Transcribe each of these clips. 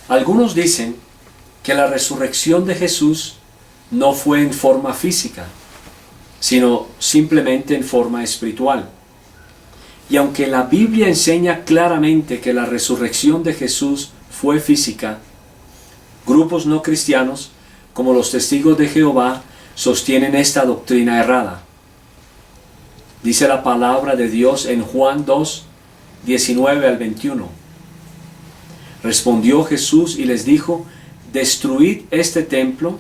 Algunos dicen que la resurrección de Jesús no fue en forma física, sino simplemente en forma espiritual. Y aunque la Biblia enseña claramente que la resurrección de Jesús fue física, grupos no cristianos, como los Testigos de Jehová, sostienen esta doctrina errada. Dice la palabra de Dios en Juan 2, 19 al 21. Respondió Jesús y les dijo: destruid este templo,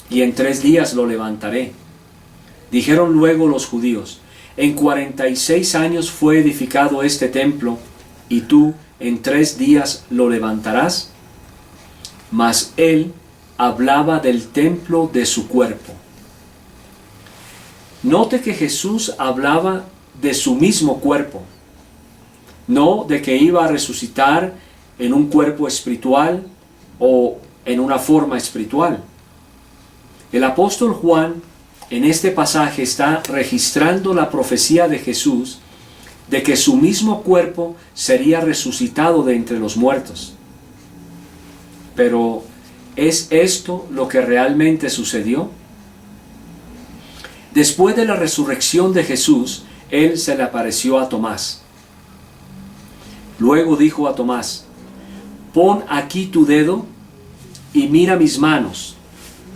y en 3 días lo levantaré. Dijeron luego los judíos: en 46 años fue edificado este templo, y tú en 3 días lo levantarás. Mas él hablaba del templo de su cuerpo. Note que Jesús hablaba de su mismo cuerpo, no de que iba a resucitar en un cuerpo espiritual o en una forma espiritual. El apóstol Juan en este pasaje está registrando la profecía de Jesús de que su mismo cuerpo sería resucitado de entre los muertos. Pero, ¿es esto lo que realmente sucedió? Después de la resurrección de Jesús, Él se le apareció a Tomás. Luego dijo a Tomás: pon aquí tu dedo y mira mis manos,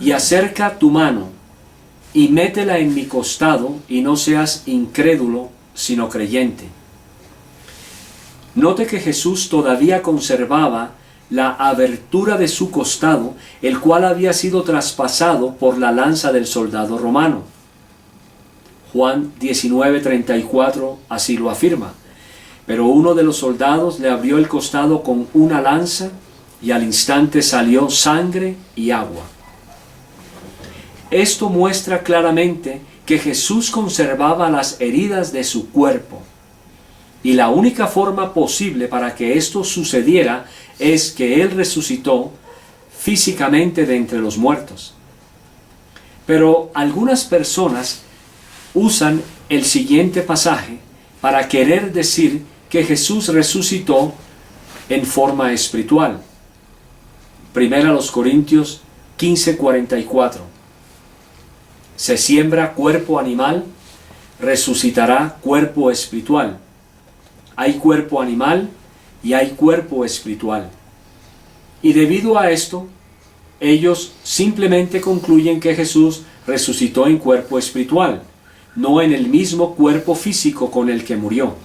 y acerca tu mano y métela en mi costado, y no seas incrédulo, sino creyente. Note que Jesús todavía conservaba la abertura de su costado, el cual había sido traspasado por la lanza del soldado romano. Juan 19:34 así lo afirma. Pero uno de los soldados le abrió el costado con una lanza, y al instante salió sangre y agua. Esto muestra claramente que Jesús conservaba las heridas de su cuerpo. Y la única forma posible para que esto sucediera es que Él resucitó físicamente de entre los muertos. Pero algunas personas usan el siguiente pasaje para querer decir que Jesús resucitó en forma espiritual. 1 Corintios 15:44. Se siembra cuerpo animal, resucitará cuerpo espiritual. Hay cuerpo animal y hay cuerpo espiritual. Y debido a esto, ellos simplemente concluyen que Jesús resucitó en cuerpo espiritual, no en el mismo cuerpo físico con el que murió.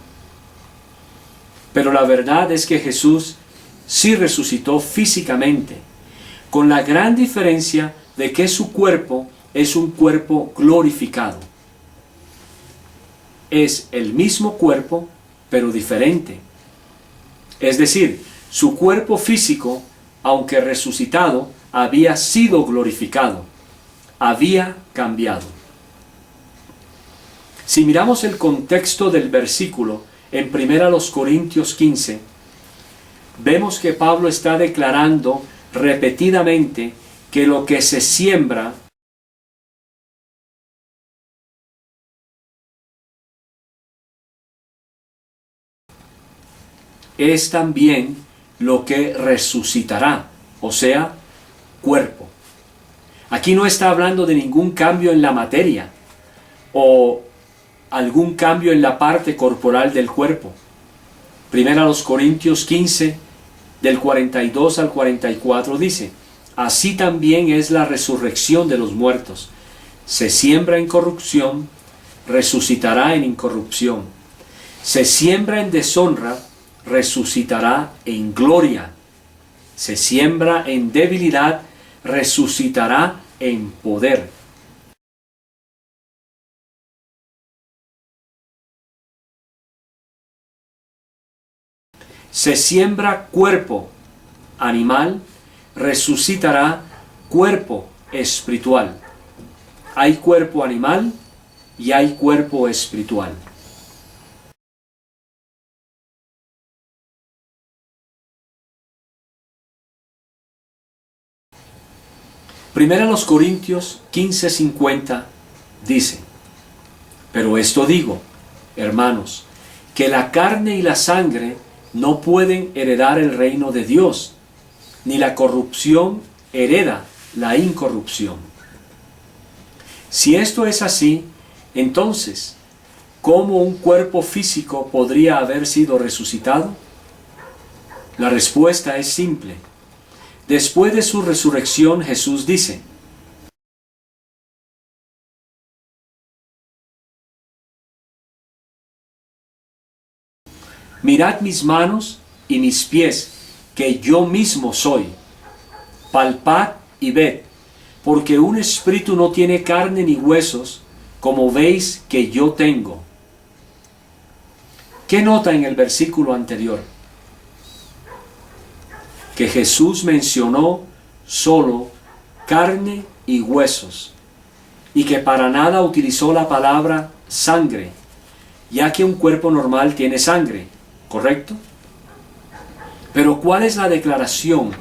Pero la verdad es que Jesús sí resucitó físicamente, con la gran diferencia de que su cuerpo es un cuerpo glorificado. Es el mismo cuerpo, pero diferente. Es decir, su cuerpo físico, aunque resucitado, había sido glorificado, había cambiado. Si miramos el contexto del versículo en 1 Corintios 15, vemos que Pablo está declarando repetidamente que lo que se siembra es también lo que resucitará, o sea, cuerpo. Aquí no está hablando de ningún cambio en la materia o algún cambio en la parte corporal del cuerpo. 1 Corintios 15, del 42 al 44 dice: así también es la resurrección de los muertos. Se siembra en corrupción, resucitará en incorrupción. Se siembra en deshonra, resucitará en gloria. Se siembra en debilidad, resucitará en poder. Se siembra cuerpo animal, resucitará cuerpo espiritual. Hay cuerpo animal y hay cuerpo espiritual. Primera los Corintios 15:50 dice: pero esto digo, hermanos, que la carne y la sangre no pueden heredar el reino de Dios, ni la corrupción hereda la incorrupción. Si esto es así, entonces, ¿cómo un cuerpo físico podría haber sido resucitado? La respuesta es simple. Después de su resurrección, Jesús dice: mirad mis manos y mis pies, que yo mismo soy. Palpad y ved, porque un espíritu no tiene carne ni huesos, como veis que yo tengo. ¿Qué nota en el versículo anterior? Que Jesús mencionó solo carne y huesos, y que para nada utilizó la palabra sangre, ya que un cuerpo normal tiene sangre, ¿correcto? Pero ¿cuál es la declaración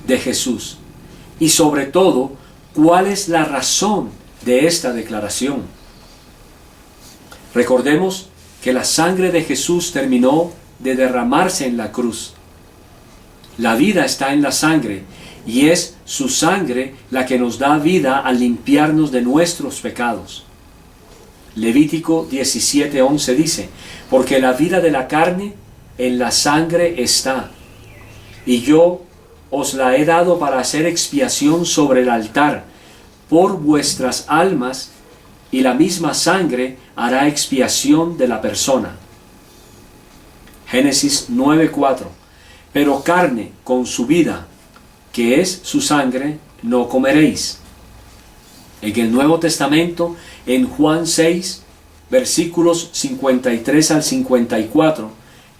de Jesús? Y sobre todo, ¿cuál es la razón de esta declaración? Recordemos que la sangre de Jesús terminó de derramarse en la cruz. La vida está en la sangre, y es su sangre la que nos da vida al limpiarnos de nuestros pecados. Levítico 17:11 dice: porque la vida de la carne en la sangre está, y yo os la he dado para hacer expiación sobre el altar por vuestras almas, y la misma sangre hará expiación de la persona. Génesis 9:4. Pero carne con su vida, que es su sangre, no comeréis. En el Nuevo Testamento, en Juan 6, versículos 53 al 54,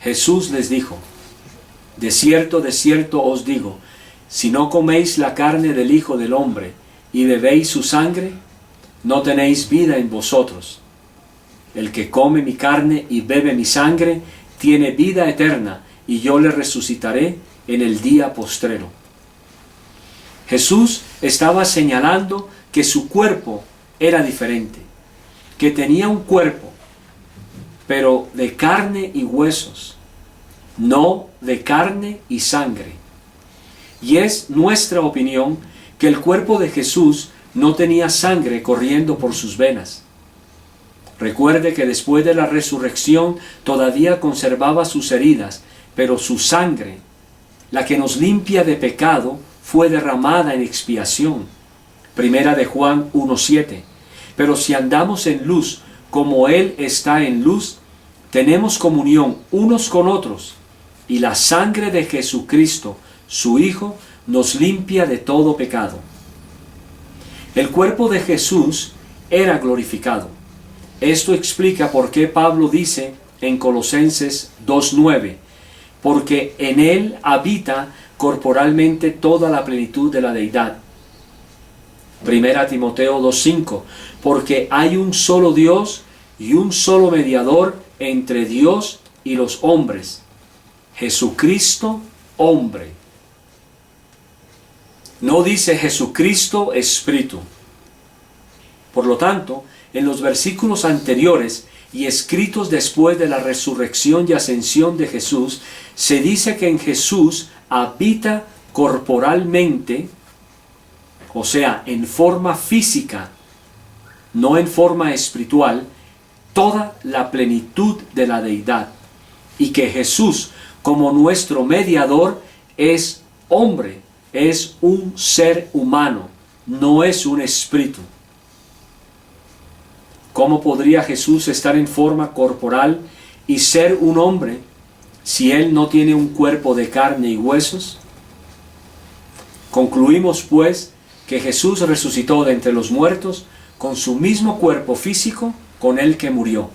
Jesús les dijo: de cierto os digo, si no coméis la carne del Hijo del Hombre y bebéis su sangre, no tenéis vida en vosotros. El que come mi carne y bebe mi sangre, tiene vida eterna, y yo le resucitaré en el día postrero. Jesús estaba señalando que su cuerpo era diferente, que tenía un cuerpo, pero de carne y huesos, no de carne y sangre. Y es nuestra opinión que el cuerpo de Jesús no tenía sangre corriendo por sus venas. Recuerde que después de la resurrección todavía conservaba sus heridas, pero su sangre, la que nos limpia de pecado, fue derramada en expiación. Primera de Juan 1:7. Pero si andamos en luz, como Él está en luz, tenemos comunión unos con otros, y la sangre de Jesucristo, su Hijo, nos limpia de todo pecado. El cuerpo de Jesús era glorificado. Esto explica por qué Pablo dice en Colosenses 2:9, porque en Él habita corporalmente toda la plenitud de la deidad. Primera Timoteo 2:5, porque hay un solo Dios y un solo mediador entre Dios y los hombres, Jesucristo hombre. No dice Jesucristo Espíritu. Por lo tanto, en los versículos anteriores y escritos después de la resurrección y ascensión de Jesús, se dice que en Jesús habita corporalmente, o sea, en forma física, no en forma espiritual, toda la plenitud de la deidad, y que Jesús, como nuestro mediador, es hombre, es un ser humano, no es un espíritu. ¿Cómo podría Jesús estar en forma corporal y ser un hombre si Él no tiene un cuerpo de carne y huesos? Concluimos pues que Jesús resucitó de entre los muertos con su mismo cuerpo físico con el que murió.